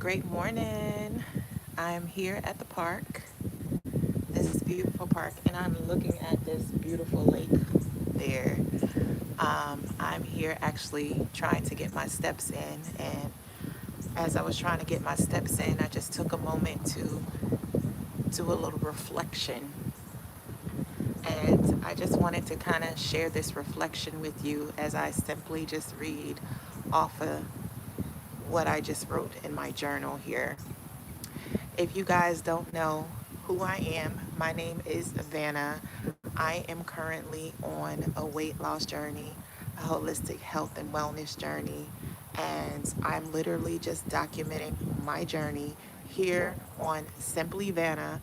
Great morning. I'm here at the park, this beautiful park, and I'm looking at this beautiful lake there. I'm here actually trying to get my steps in, and as I was trying to get my steps in, I just took a moment to do a little reflection. And I just wanted to kind of share this reflection with you as I simply just read off of what I just wrote in my journal here. If you guys don't know who I am, my name is Vanna. I am currently on a weight loss journey, a holistic health and wellness journey, and I'm literally just documenting my journey here on Simply Vanna,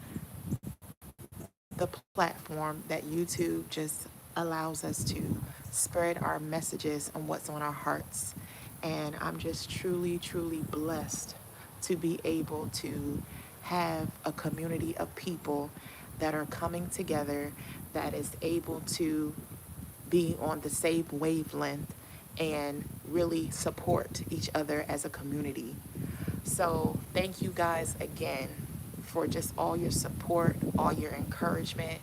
the platform that YouTube just allows us to spread our messages and what's on our hearts. And I'm just truly, truly blessed to be able to have a community of people that are coming together that is able to be on the same wavelength and really support each other as a community. So, thank you guys again for just all your support, all your encouragement,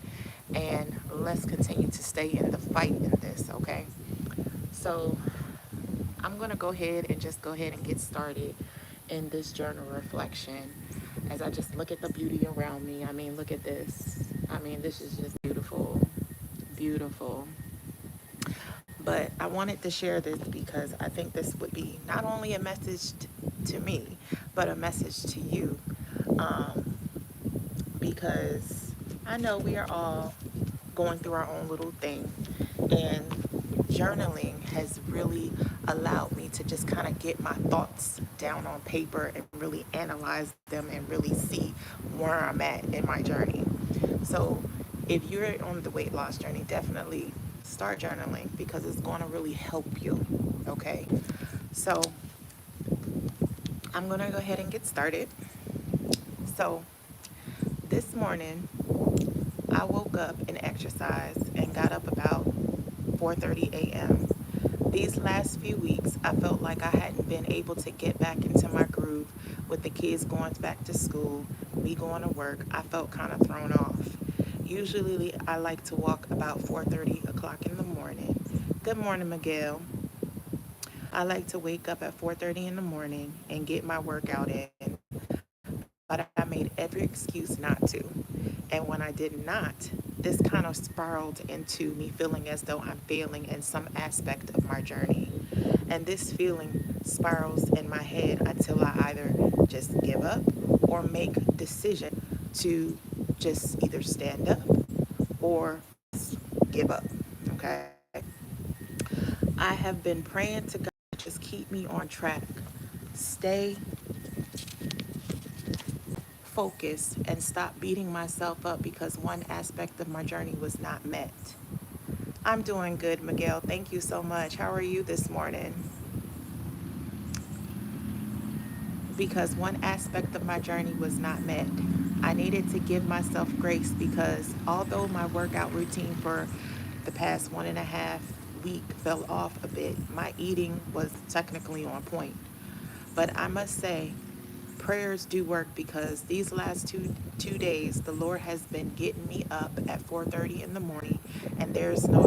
and let's continue to stay in the fight in this, okay? So, I'm going to go ahead and just go ahead and get started in this journal reflection as I just look at the beauty around me. I mean, look at this. I mean, this is just beautiful, beautiful. But I wanted to share this because I think this would be not only a message to me, but a message to you. Um, because I know we are all going through our own little thing, and journaling has really allowed me to just kind of get my thoughts down on paper and really analyze them and really see where I'm at in my journey. So, if you're on the weight loss journey, definitely start journaling because it's going to really help you. Okay, so I'm going to go ahead and get started. So, this morning I woke up and exercised and got up about 4:30 a.m. These last few weeks, I felt like I hadn't been able to get back into my groove with the kids going back to school, me going to work. I felt kind of thrown off. Usually, I like to walk about 4:30 o'clock in the morning. Good morning, Miguel. I like to wake up at 4:30 in the morning and get my workout in, but I made every excuse not to. And when I did not, this kind of spiraled into me feeling as though I'm failing in some aspect of my journey. And this feeling spirals in my head until I either just give up or make a decision to just either stand up or give up. Okay. I have been praying to God to just keep me on track, stay focused, and stop beating myself up because one aspect of my journey was not met. I'm doing good, Miguel. Thank you so much. How are you this morning? Because one aspect of my journey was not met. I needed to give myself grace because although my workout routine for the past 1.5 week fell off a bit, my eating was technically on point. But I must say, prayers do work because these last two days, the Lord has been getting me up at 4:30 in the morning, and there's no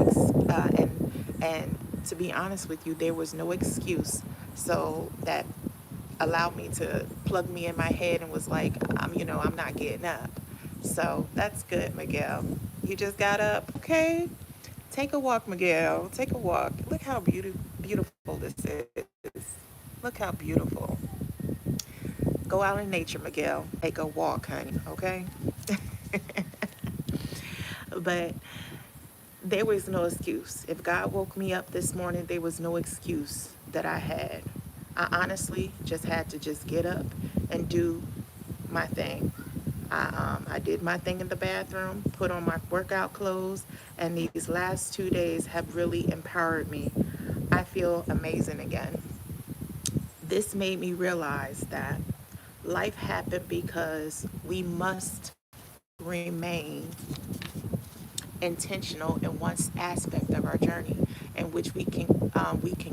and to be honest with you, there was no excuse. So that allowed me to plug me in my head and was like, I'm not getting up. So that's good, Miguel. You just got up, okay? Take a walk, Miguel. Take a walk. Look how beautiful this is. Look how beautiful. Go out in nature, Miguel. Take a walk, honey, okay? But there was no excuse. If God woke me up this morning, there was no excuse that I had. I honestly just had to just get up and do my thing. I did my thing in the bathroom, put on my workout clothes, and these last 2 days have really empowered me. I feel amazing again. This made me realize that life happened because we must remain intentional in one aspect of our journey in which we can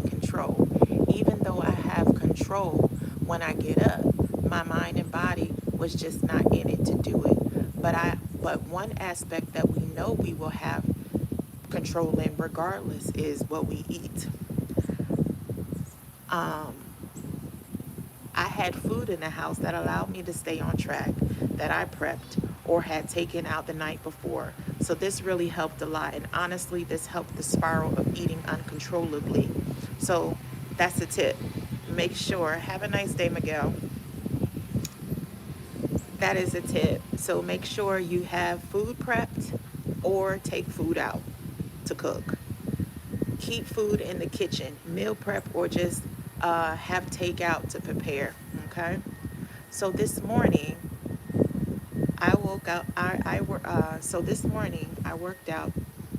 control. Even though I have control when I get up, was just not in it to do it. But one aspect that we know we will have control in regardless is what we eat. Um, I had food in the house that allowed me to stay on track that I prepped or had taken out the night before. So this really helped a lot. And honestly, this helped the spiral of eating uncontrollably. So that's a tip. Make sure, have a nice day, Miguel. That is a tip. So make sure you have food prepped or take food out to cook. Keep food in the kitchen, meal prep, or just have takeout to prepare. Okay. So this morning, I woke up. So this morning I worked out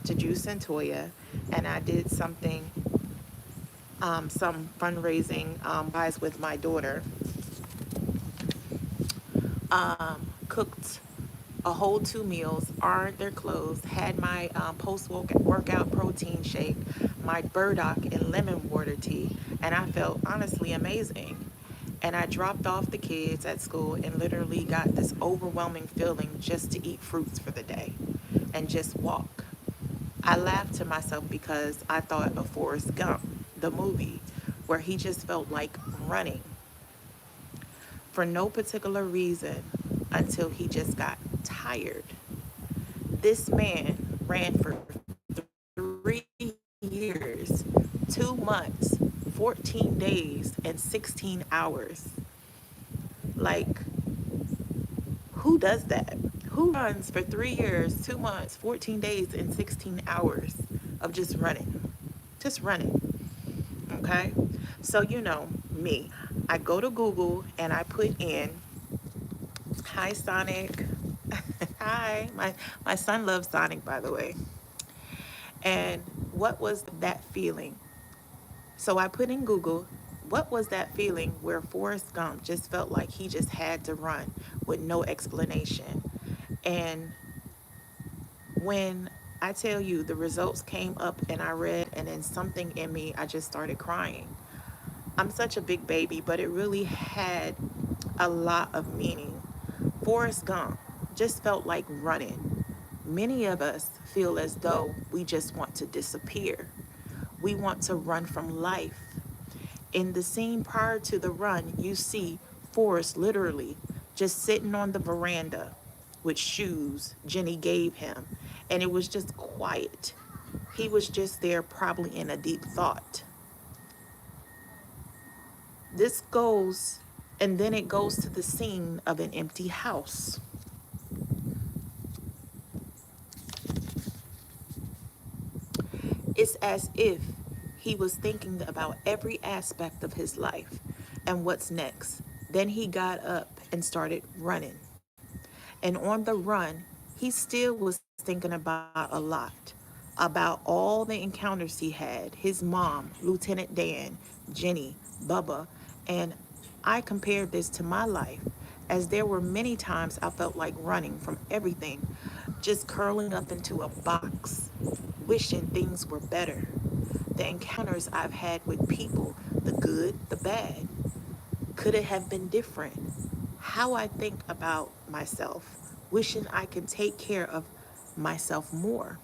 to Juice and Toya, and I did some fundraising buys with my daughter. Cooked a whole 2 meals, ironed their clothes, had my post workout protein shake, my burdock and lemon water tea, and I felt honestly amazing. And I dropped off the kids at school and literally got this overwhelming feeling just to eat fruits for the day and just walk. I laughed to myself because I thought of Forrest Gump, the movie, where he just felt like running for no particular reason until he just got tired. This man ran for 3 years, 2 months, 14 days, and 16 hours. Like, who does that? Who runs for 3 years, 2 months, 14 days, and 16 hours of just running? Just running. Okay? So, me. I go to Google and I put in, hi, Sonic. Hi. My son loves Sonic, by the way. And what was that feeling? So I put in Google, what was that feeling where Forrest Gump just felt like he just had to run with no explanation? And when I tell you the results came up and I read, and then something in me, I just started crying. I'm such a big baby, but it really had a lot of meaning. Forrest Gump just felt like running. Many of us feel as though we just want to disappear. We want to run from life. In the scene prior to the run, you see Forrest literally just sitting on the veranda with shoes Jenny gave him, and it was just quiet. He was just there, probably in a deep thought. This goes, and then it goes to the scene of an empty house. It's as if he was thinking about every aspect of his life and what's next. Then he got up and started running. And on the run, he still was thinking about a lot, about all the encounters he had, his mom, Lieutenant Dan, Jenny, Bubba, and I compared this to my life, as there were many times I felt like running from everything, just curling up into a box, wishing things were better. The encounters I've had with people, the good, the bad, could it have been different? How I think about myself, wishing I could take care of myself more,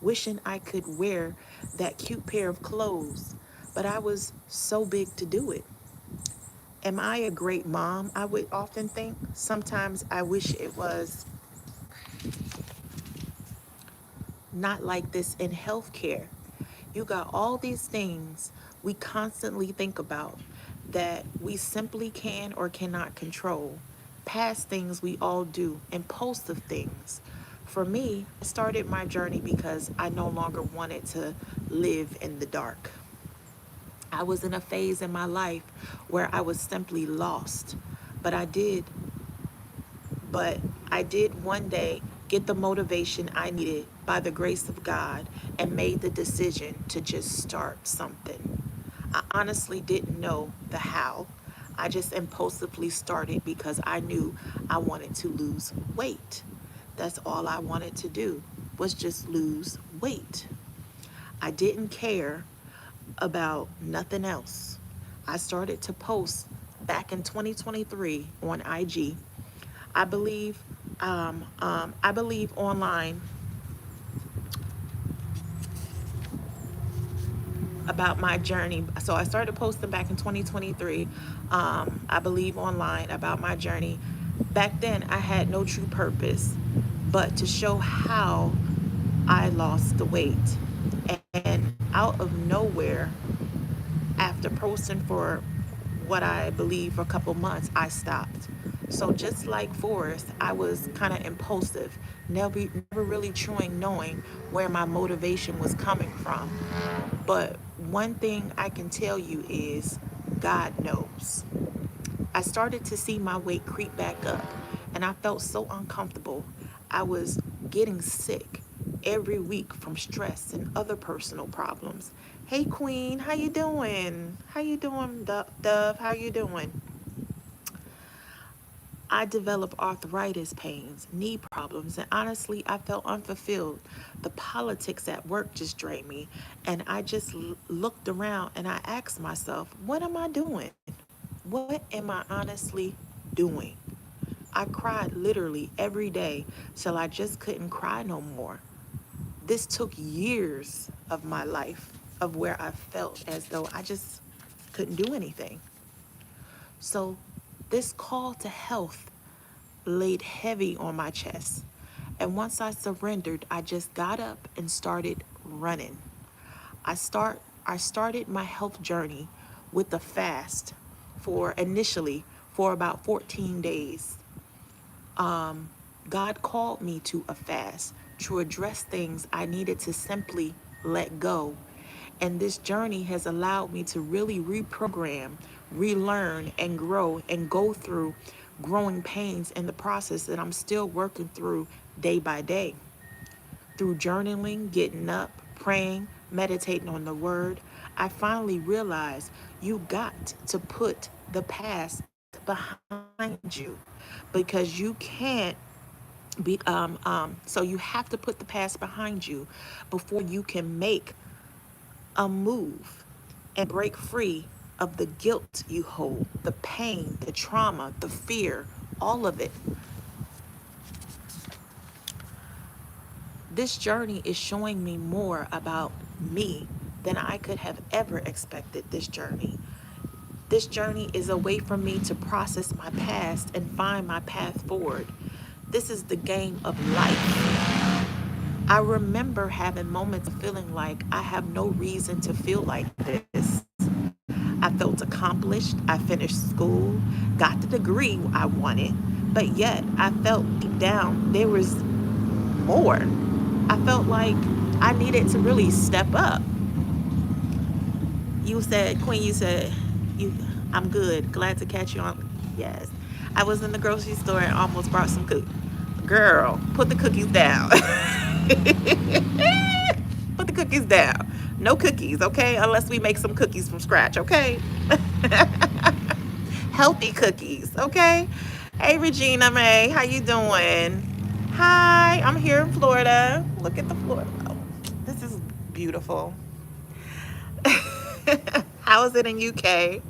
wishing I could wear that cute pair of clothes, but I was so big to do it. Am I a great mom? I would often think. Sometimes I wish it was not like this in healthcare. You got all these things we constantly think about that we simply can or cannot control. Past things we all do, impulsive things. For me, I started my journey because I no longer wanted to live in the dark. I was in a phase in my life where I was simply lost. But I did but I did one day get the motivation I needed by the grace of God and made the decision to just start something. I honestly didn't know the how. I just impulsively started because I knew I wanted to lose weight. That's all I wanted to do was just lose weight. I didn't care about nothing else. I started to post back in 2023 on IG. I believe, I believe online about my journey. So I started posting back in 2023. I believe online about my journey. Back then, I had no true purpose but to show how I lost the weight. And out of nowhere, after posting for what I believe for a couple months, I stopped. So just like Forrest, I was kind of impulsive, never really truly knowing where my motivation was coming from. But one thing I can tell you is God knows. I started to see my weight creep back up and I felt so uncomfortable. I was getting sick every week from stress and other personal problems. Hey Queen, how you doing? How you doing, Dove? How you doing? I developed arthritis pains, knee problems, and honestly, I felt unfulfilled. The politics at work just drained me, and I just looked around and I asked myself, what am I doing? What am I honestly doing? I cried literally every day till I just couldn't cry no more. This took years of my life of where I felt as though I just couldn't do anything. So, this call to health laid heavy on my chest. And once I surrendered, I just got up and started running. I started my health journey with a fast for initially for about 14 days. God called me to a fast to address things I needed to simply let go. And this journey has allowed me to really reprogram, relearn, and grow and go through growing pains in the process that I'm still working through day by day. Through journaling, getting up, praying, meditating on the word, I finally realized you got to put the past behind you because you can't so you have to put the past behind you before you can make a move and break free of the guilt you hold, the pain, the trauma, the fear, all of it. This journey is showing me more about me than I could have ever expected this journey. This journey is a way for me to process my past and find my path forward. This is the game of life. I remember having moments of feeling like I have no reason to feel like this. I felt accomplished. I finished school, got the degree I wanted, but yet I felt deep down there was more. I felt like I needed to really step up. You said, Queen, you said, you, I'm good. Glad to catch you on. Yes. I was in the grocery store and almost brought some cookies. Girl, put the cookies down. Put the cookies down. No cookies, okay? Unless we make some cookies from scratch, okay? Healthy cookies, okay? Hey, Regina May, how you doing? Hi, I'm here in Florida. Look at the Florida. Oh, this is beautiful. How is it in UK?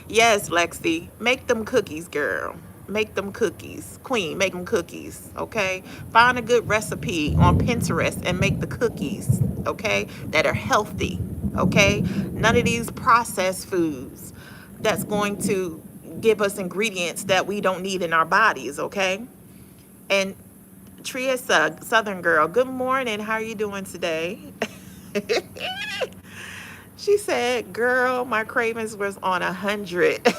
Yes, Lexi. Make them cookies, girl. Make them cookies. Queen, make them cookies, okay? Find a good recipe on Pinterest and make the cookies, okay? That are healthy, okay? None of these processed foods that's going to give us ingredients that we don't need in our bodies, okay? And Tria Southern Girl, good morning. How are you doing today? She said, girl, my cravings was on 100.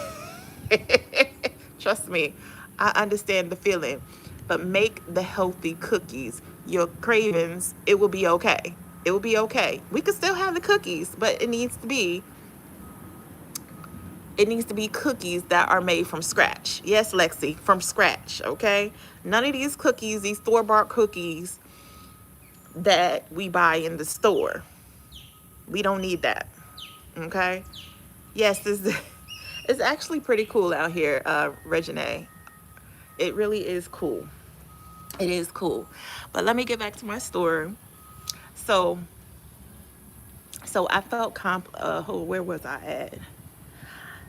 Trust me, I understand the feeling. But make the healthy cookies. Your cravings, it will be okay. It will be okay. We could still have the cookies, but it needs to be cookies that are made from scratch. Yes, Lexi, from scratch, okay? None of these cookies, these store-bought cookies that we buy in the store. We don't need that. Okay? Yes, this it's actually pretty cool out here, Regine. It really is cool. It is cool. But let me get back to my story. So, so I felt where was I at?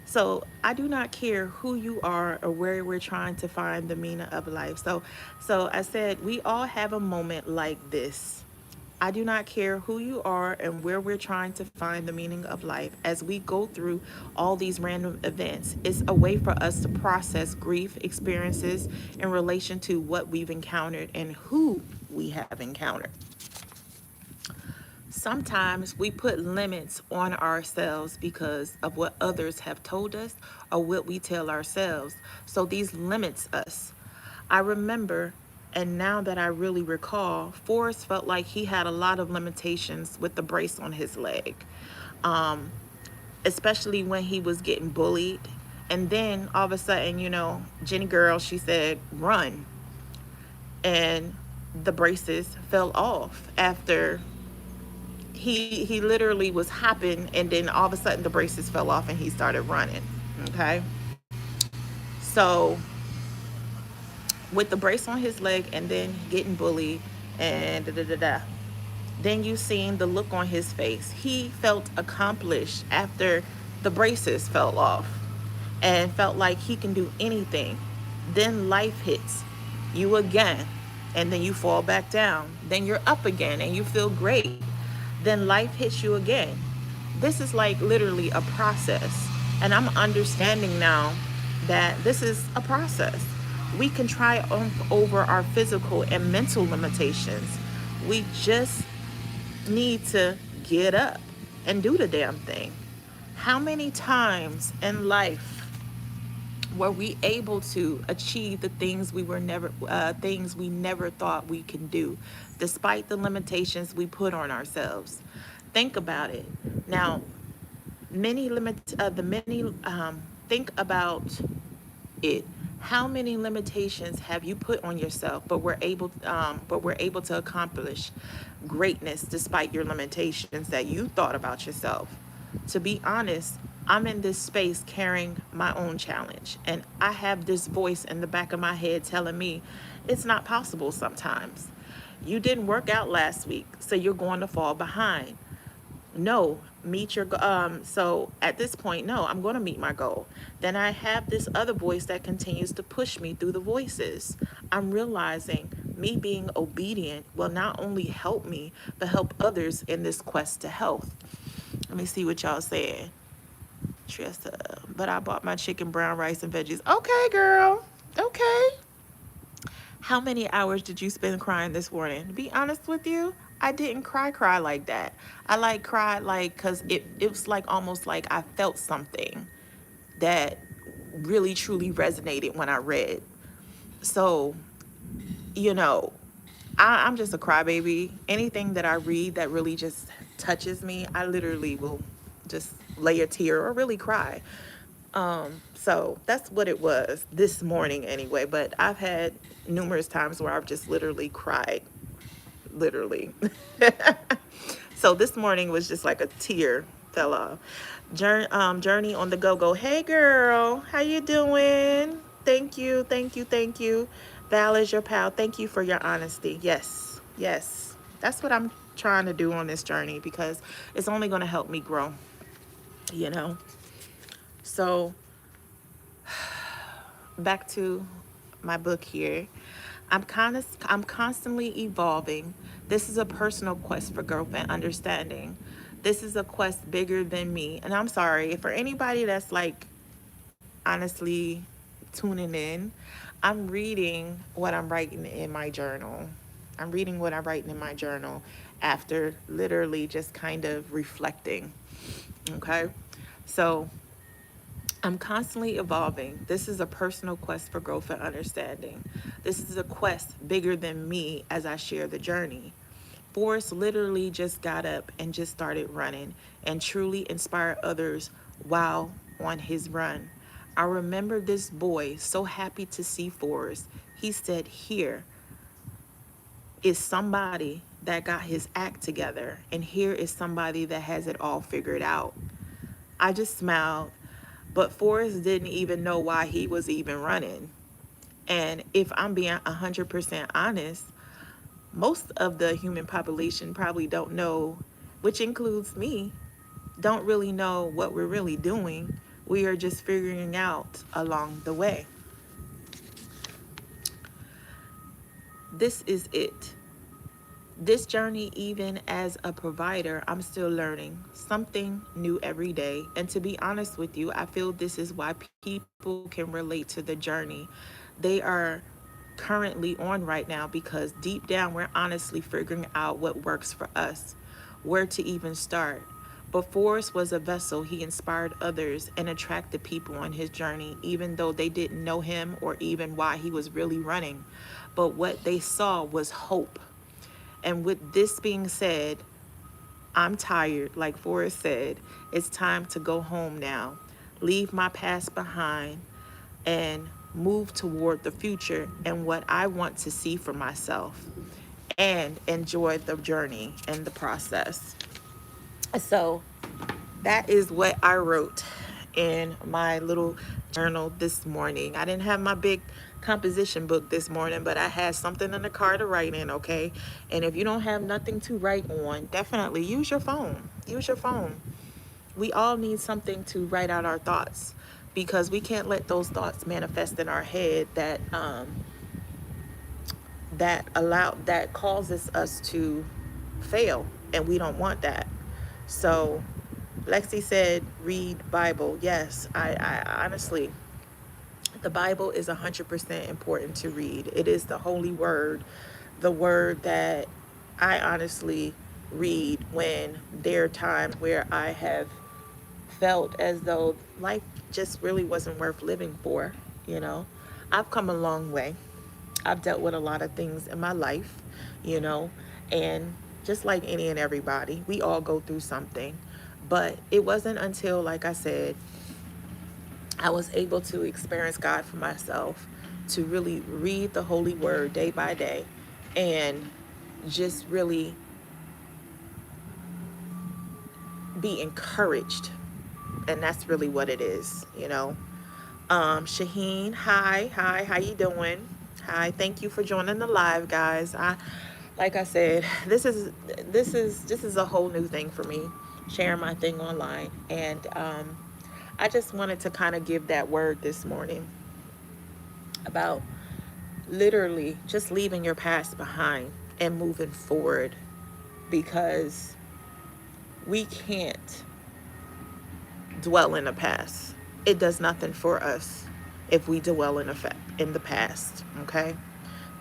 So I do not care who you are or where we're trying to find the meaning of life. So I said we all have a moment like this. I do not care who you are and where we're trying to find the meaning of life. As we go through all these random events, it's a way for us to process grief experiences in relation to what we've encountered and who we have encountered. Sometimes we put limits on ourselves because of what others have told us or what we tell ourselves. So these limits us. I remember, and now that I really recall, Forrest felt like he had a lot of limitations with the brace on his leg, especially when he was getting bullied. And then all of a sudden, Jenny girl, she said, run. And the braces fell off after he literally was hopping, and then all of a sudden the braces fell off and he started running. Okay. So with the brace on his leg and then getting bullied and da da da da, then you seen the look on his face. He felt accomplished after the braces fell off and felt like he can do anything. Then life hits you again, and then you fall back down. Then you're up again and you feel great. Then life hits you again. This is like literally a process. And I'm understanding now that this is a process. We can triumph over our physical and mental limitations. We just need to get up and do the damn thing. How many times in life were we able to achieve the things we never thought we can do, despite the limitations we put on ourselves? Think about it. Now, many limit the many think about it. How many limitations have you put on yourself, but we're able to accomplish greatness despite your limitations that you thought about yourself? To be honest, I'm in this space carrying my own challenge, and I have this voice in the back of my head telling me it's not possible sometimes. You didn't work out last week, so you're going to fall behind. No, meet your so at this point, no, I'm going to meet my goal. Then I have this other voice that continues to push me through the voices. I'm realizing me being obedient will not only help me but help others in this quest to health. Let me see what y'all saying. Trista, but I bought my chicken, brown rice, and veggies. Okay, girl. Okay. How many hours did you spend crying this morning? To be honest with you, I didn't cry like that. I like cried like because it was like almost like I felt something that really truly resonated when I read. So, you know, I'm just a crybaby. Anything that I read that really just touches me, I literally will just lay a tear or really cry. So that's what it was this morning anyway. But I've had numerous times where I've just literally cried, literally. So this morning was just like a tear fell off. Journey on the go go. Hey girl, how you doing? Thank you, thank you, thank you. Val is your pal. Thank you for your honesty. Yes, yes. That's what I'm trying to do on this journey because it's only going to help me grow, you know? So back to my book here. I'm constantly evolving. This is a personal quest for growth and understanding. This is a quest bigger than me. And I'm sorry for anybody that's like honestly tuning in. I'm reading what I'm writing in my journal. I'm reading what I'm writing in my journal after literally just kind of reflecting. Okay? So I'm constantly evolving. This is a personal quest for growth and understanding. This is a quest bigger than me as I share the journey. Forrest literally just got up and just started running and truly inspired others while on his run. I remember this boy so happy to see Forrest. He said, here is somebody that got his act together, and here is somebody that has it all figured out. I just smiled, but Forrest didn't even know why he was even running. And if I'm being 100% honest, most of the human population probably don't know, which includes me, don't really know what we're really doing. We are just figuring out along the way. This is it. This journey, even as a provider, I'm still learning something new every day. And to be honest with you, I feel this is why people can relate to the journey they are currently on right now, because deep down, we're honestly figuring out what works for us, where to even start. But Forrest was a vessel. He inspired others and attracted people on his journey, even though they didn't know him or even why he was really running. But what they saw was hope. And with this being said, I'm tired. Like Forrest said, it's time to go home now, leave my past behind, and move toward the future and what I want to see for myself, and enjoy the journey and the process. So that is what I wrote in my little journal this morning. I didn't have my big composition book this morning, but I had something in the car to write in, okay? And if you don't have nothing to write on, definitely use your phone. Use your phone. We all need something to write out our thoughts, because we can't let those thoughts manifest in our head that causes us to fail, and we don't want that. So Lexi said read Bible. Yes, I honestly, the Bible is 100% important to read. It is the holy word, the word that I honestly read when there are times where I have felt as though life just really wasn't worth living for, you know. I've come a long way. I've dealt with a lot of things in my life, you know, and just like any and everybody, we all go through something. But it wasn't until, like I said, I was able to experience God for myself, to really read the Holy Word day by day, and just really be encouraged. And that's really what it is, you know. Shaheen, hi, how you doing? Hi, thank you for joining the live, guys. Like I said, this is a whole new thing for me, sharing my thing online, and I just wanted to kind of give that word this morning about literally just leaving your past behind and moving forward, because we can't dwell in the past. It does nothing for us if we dwell in the past, okay?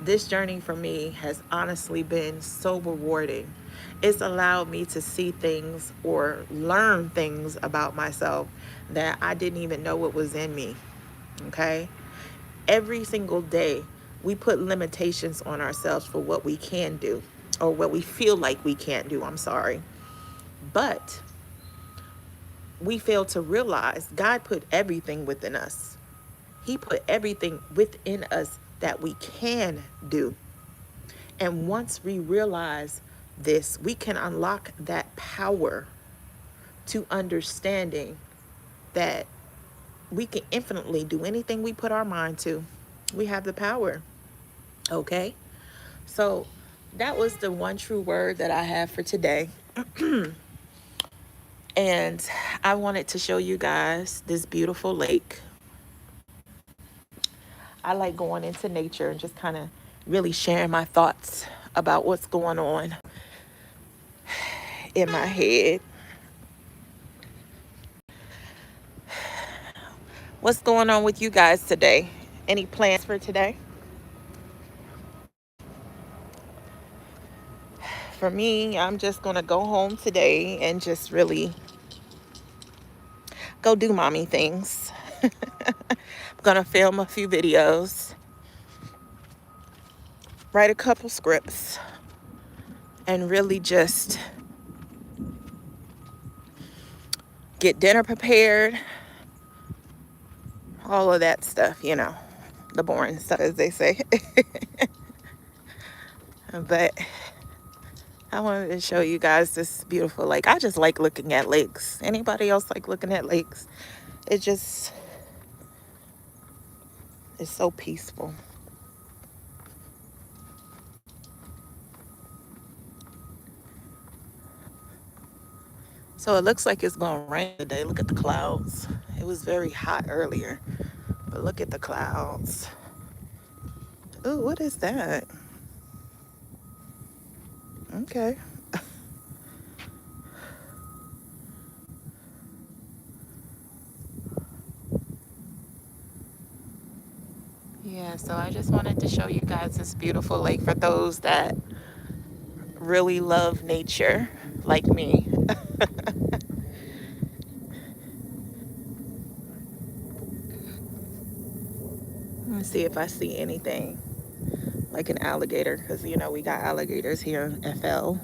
This journey for me has honestly been so rewarding. It's allowed me to see things or learn things about myself that I didn't even know it was in me, okay? Every single day, we put limitations on ourselves for what we can do, or what we feel like we can't do. I'm sorry. But we fail to realize God put everything within us. He put everything within us that we can do. And once we realize this, we can unlock that power to understanding that we can infinitely do anything we put our mind to. We have the power. Okay? So that was the one true word that I have for today. And I wanted to show you guys this beautiful lake. I like going into nature and just kind of really sharing my thoughts about what's going on in my head. What's going on with you guys today? Any plans for today? For me, I'm just going to go home today and just really go do mommy things. I'm going to film a few videos, write a couple scripts, and really just get dinner prepared, all of that stuff, you know, the boring stuff, as they say. But I wanted to show you guys this beautiful lake. I just like looking at lakes. Anybody else like looking at lakes? It just is so peaceful. So it looks like it's going to rain today. Look at the clouds. It was very hot earlier, but look at the clouds. Ooh, what is that? Okay. Yeah, so I just wanted to show you guys this beautiful lake for those that really love nature like me. Let me see if I see anything like an alligator, because you know we got alligators here in FL.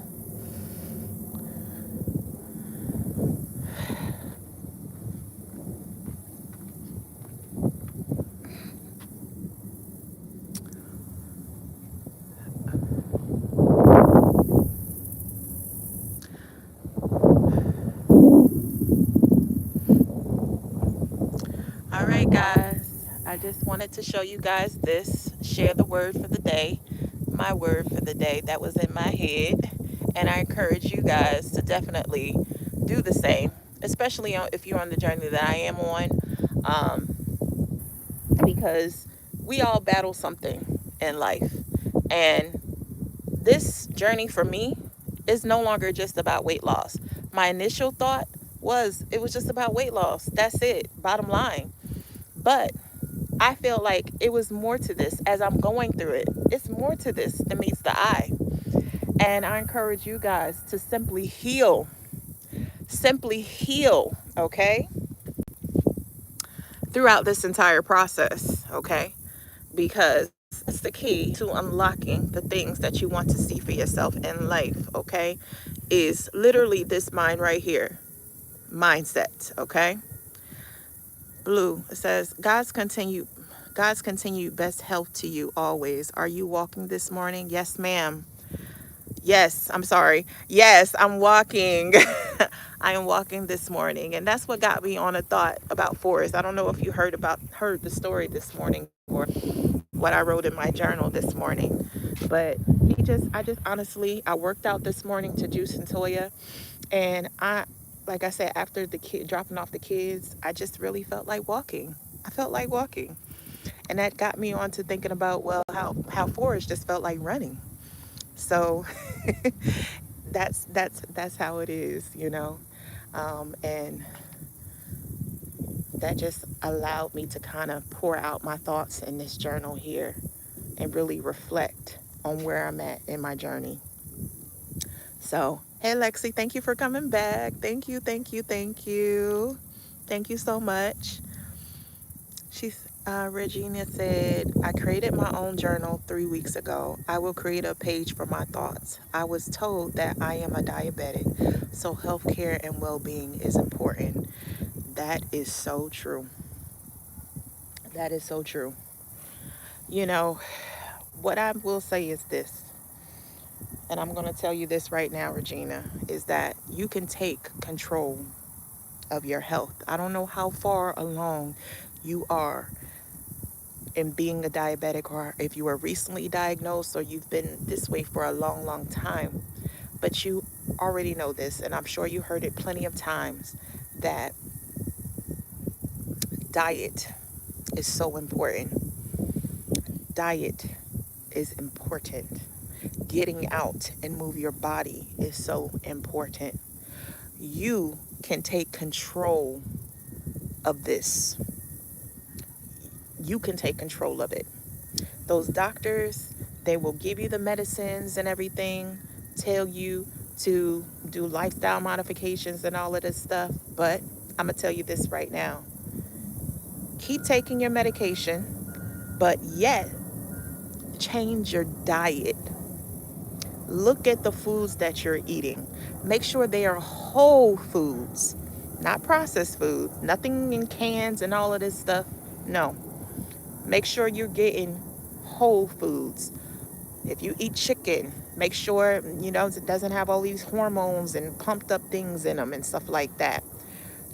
All right, guys. I just wanted to show you guys this. Share the word for the day. My word for the day that was in my head. And I encourage you guys to definitely do the same, especially if you're on the journey that I am on. Because we all battle something in life. And this journey for me is no longer just about weight loss. My initial thought was it was just about weight loss. That's it, bottom line. But I feel like it was more to this as I'm going through it. It's more to this than meets the eye. And I encourage you guys to simply heal, okay, throughout this entire process, okay? Because it's the key to unlocking the things that you want to see for yourself in life, okay? Is literally this mind right here, mindset, okay? Blue, it says, God's continued best health to you always. Are you walking this morning? Yes, ma'am. Yes, I'm sorry. Yes, I'm walking. I am walking this morning. And that's what got me on a thought about Forrest. I don't know if you heard the story this morning or what I wrote in my journal this morning. But I just honestly, I worked out this morning to Juice and Toya. And like I said, after dropping off the kids, I just really felt like walking. I felt like walking. And that got me on to thinking about, well, how Forrest just felt like running. So that's how it is, you know. And that just allowed me to kind of pour out my thoughts in this journal here and really reflect on where I'm at in my journey. So, hey, Lexi, thank you for coming back. Thank you, thank you, thank you. Thank you so much. Regina said, I created my own journal 3 weeks ago. I will create a page for my thoughts. I was told that I am a diabetic, so healthcare and well-being is important. That is so true. That is so true. You know, what I will say is this, and I'm going to tell you this right now, Regina, is that you can take control of your health. I don't know how far along you are in being a diabetic, or if you were recently diagnosed or you've been this way for a long, long time. But you already know this, and I'm sure you heard it plenty of times, that diet is so important. Diet is important. Getting out and move your body is so important. You can take control of this. You can take control of it. Those doctors, they will give you the medicines and everything, tell you to do lifestyle modifications and all of this stuff. But I'm going to tell you this right now. Keep taking your medication, but yet change your diet. Look at the foods that you're eating. Make sure they are whole foods, not processed food, nothing in cans and all of this stuff. No. Make sure you're getting whole foods. If you eat chicken, make sure, you know, it doesn't have all these hormones and pumped up things in them and stuff like that.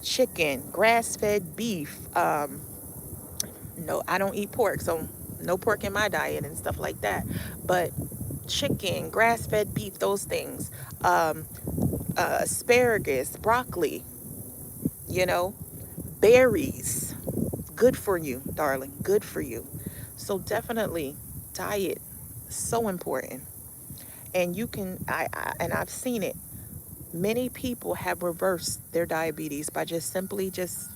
Chicken, grass-fed beef. No, I don't eat pork, so no pork in my diet and stuff like that. But chicken, grass-fed beef, those things. Asparagus, broccoli, you know, berries, good for you, darling, good for you. So definitely diet, so important. And you can, and I've seen it. Many people have reversed their diabetes by just simply just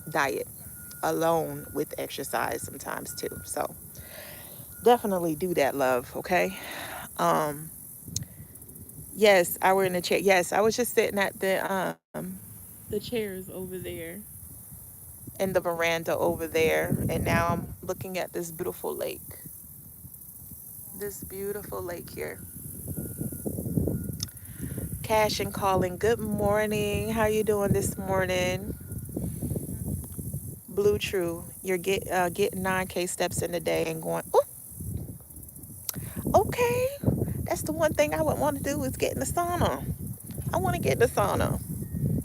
diet alone with exercise sometimes too. So definitely do that, love. Okay. Um, yes, I were in the chair. Yes, I was just sitting at the chairs over there in the veranda over there, and now I'm looking at this beautiful lake. This beautiful lake here. Cash and calling. Good morning. How you doing this morning? Blue True. You're getting 9K steps in a day and going, oh, okay. That's the one thing I would want to do is get in the sauna. I want to get in the sauna.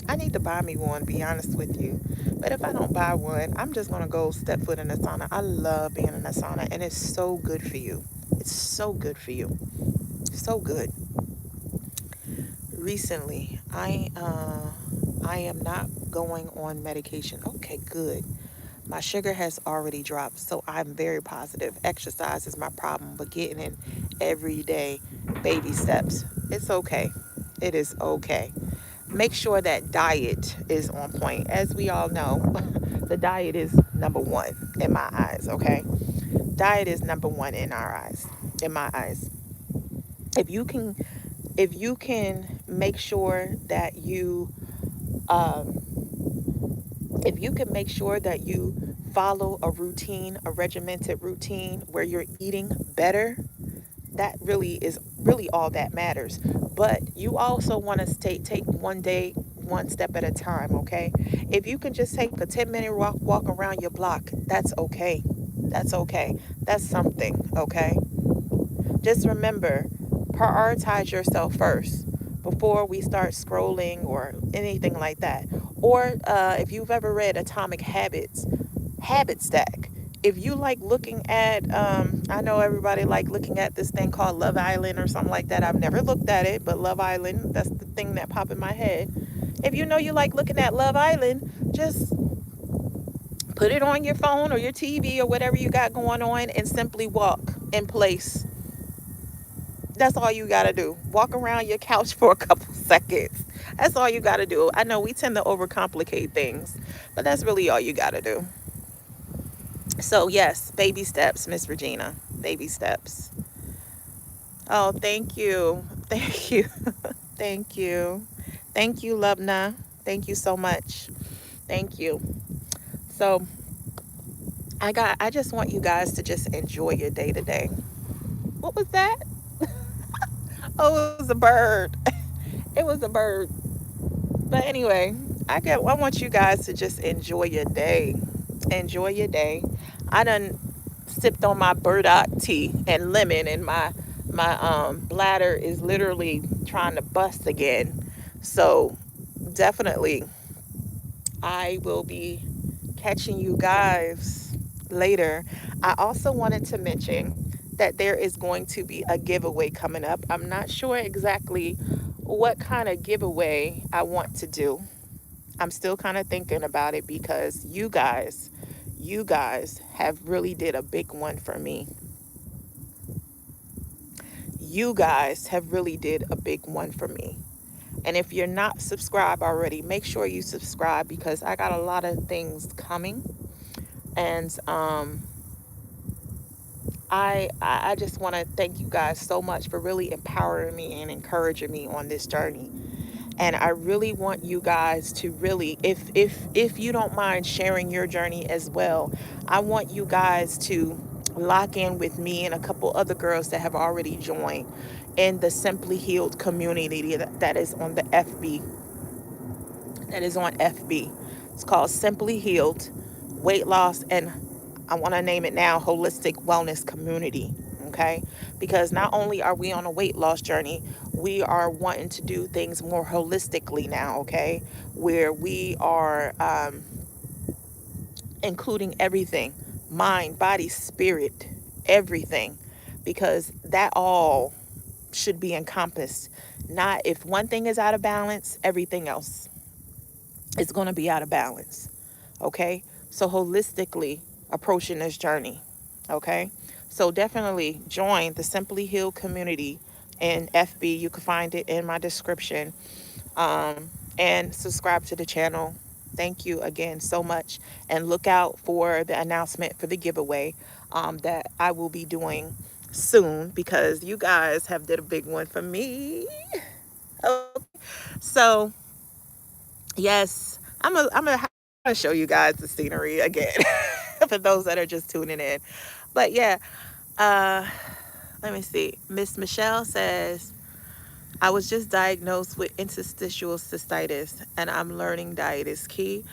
I need to buy me one, be honest with you. But if I don't buy one, I'm just going to go step foot in the sauna. I love being in the sauna, and it's so good for you. It's so good for you. So good. Recently, I am not going on medication. Okay, good. My sugar has already dropped, so I'm very positive. Exercise is my problem, but getting in every day, baby steps, it's okay. It is okay. Make sure that diet is on point. As we all know, the diet is number one in my eyes, okay? Diet is number one in our eyes, in my eyes. If you can, if you can make sure that um, if you can make sure that you follow a routine, a regimented routine where you're eating better, that really is really all that matters. But you also want to take one day, one step at a time, okay? If you can just take a 10-minute walk around your block, that's okay. That's okay. That's something, okay? Just remember, prioritize yourself first before we start scrolling or anything like that. Or if you've ever read Atomic Habits, Habit Stack. If you like looking at, I know everybody like looking at this thing called Love Island or something like that. I've never looked at it, but Love Island, that's the thing that popped in my head. If you know you like looking at Love Island, just put it on your phone or your TV or whatever you got going on and simply walk in place. That's all you got to do. Walk around your couch for a couple seconds. That's all you got to do. I know we tend to overcomplicate things, but that's really all you got to do. So, yes, baby steps, Miss Regina. Baby steps. Oh, thank you. Thank you. Thank you. Thank you, Lubna. Thank you so much. Thank you. So, I just want you guys to just enjoy your day today. What was that? Oh, it was a bird. It was a bird. But anyway, I want you guys to just enjoy your day. Enjoy your day. I done sipped on my burdock tea and lemon, and my bladder is literally trying to bust again. So definitely I will be catching you guys later. I also wanted to mention that there is going to be a giveaway coming up. I'm not sure exactly what kind of giveaway I want to do. I'm still kind of thinking about it because you guys have really did a big one for me. You guys have really did a big one for me. And if you're not subscribed already, make sure you subscribe because I got a lot of things coming. And I just want to thank you guys so much for really empowering me and encouraging me on this journey. And I really want you guys to really, if you don't mind sharing your journey as well, I want you guys to lock in with me and a couple other girls that have already joined in the Simply Healed community that is on the FB, that is on FB. It's called Simply Healed Weight Loss, and I want to name it now Holistic Wellness Community. Okay? Because not only are we on a weight loss journey, we are wanting to do things more holistically now. Okay? Where we are including everything: mind, body, spirit, everything. Because that all should be encompassed. Not if one thing is out of balance, everything else is going to be out of balance. Okay. So, holistically approaching this journey. Okay. So, definitely join the Simply Healed community in FB. You can find it in my description. And subscribe to the channel. Thank you again so much. And look out for the announcement for the giveaway that I will be doing soon, because you guys have did a big one for me. Okay. So, yes, I'm gonna show you guys the scenery again for those that are just tuning in. But yeah, uh, let me see. Miss Michelle says, I was just diagnosed with interstitial cystitis, and I'm learning diet is key.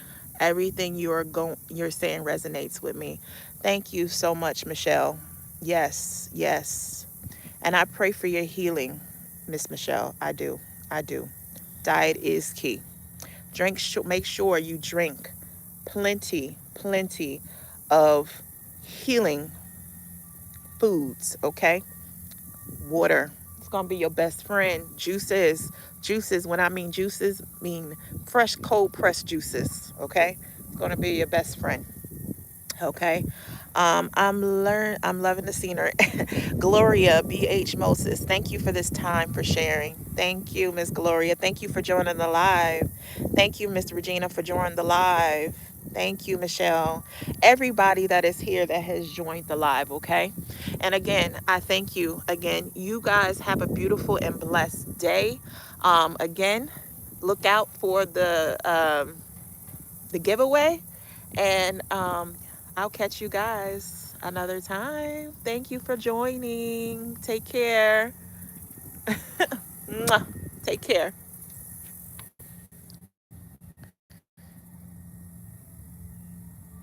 Everything you're saying resonates with me. Thank you so much, Michelle. Yes, yes. And I pray for your healing, Miss Michelle. I do. I do. Diet is key. Make sure you drink plenty of healing foods, okay? Water. It's gonna be your best friend. Juices. When I mean juices, mean fresh, cold pressed juices. Okay, it's gonna be your best friend. Okay. I'm loving the scenery. Gloria BH Moses, thank you for this time for sharing. Thank you, Miss Gloria. Thank you for joining the live. Thank you, Miss Regina, for joining the live. Thank you, Michelle. Everybody that is here that has joined the live, okay? And again, I thank you. Again, you guys have a beautiful and blessed day. Again, look out for the giveaway, and I'll catch you guys another time. Thank you for joining. Take care. Mwah. Take care.